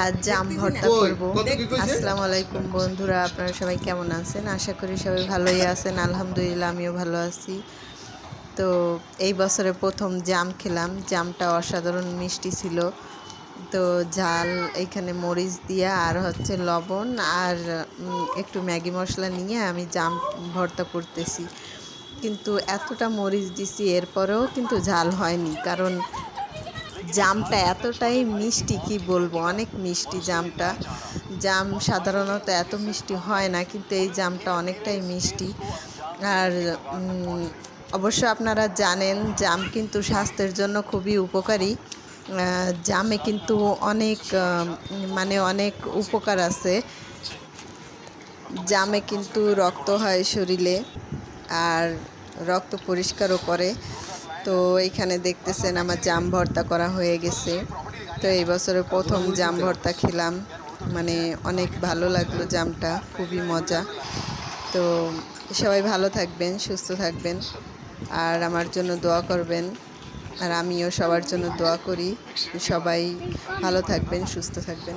আজ জাম ভর্তা করব। আসসালামু আলাইকুম বন্ধুরা, আপনারা সবাই কেমন আছেন? আশা করি সবাই ভালোই আছেন। আলহামদুলিল্লাহ আমিও ভালো আছি। তো এই বছরে প্রথম জাম খেলাম। জামটা অসাধারণ মিষ্টি ছিল। তো ঝাল এইখানে মরিচ দিয়া আর হচ্ছে লবণ আর একটু ম্যাগি মশলা নিয়ে আমি জাম ভর্তা করতেছি। কিন্তু এতটা মরিচ দিছি এরপরেও কিন্তু ঝাল হয়নি, কারণ জামটা এতটাই মিষ্টি, কি বলবো, অনেক মিষ্টি জামটা। জাম সাধারণত এত মিষ্টি হয় না, কিন্তু এই জামটা অনেকটাই মিষ্টি। আর অবশ্য আপনারা জানেন জাম কিন্তু স্বাস্থ্যের জন্য খুবই উপকারী। জামে কিন্তু অনেক অনেক উপকার আছে। জামে কিন্তু রক্ত হয় শরীরে, আর রক্ত পরিষ্কারও করে। তো এইখানে দেখতেছেন আমার জাম ভর্তা করা হয়ে গেছে। তো এই বছরে প্রথম জাম ভর্তা খেলাম, অনেক ভালো লাগলো, জামটা খুবই মজা। তো সবাই ভালো থাকবেন, সুস্থ থাকবেন, আর আমার জন্য দোয়া করবেন। আর আমিও সবার জন্য দোয়া করি, সবাই ভালো থাকবেন, সুস্থ থাকবেন।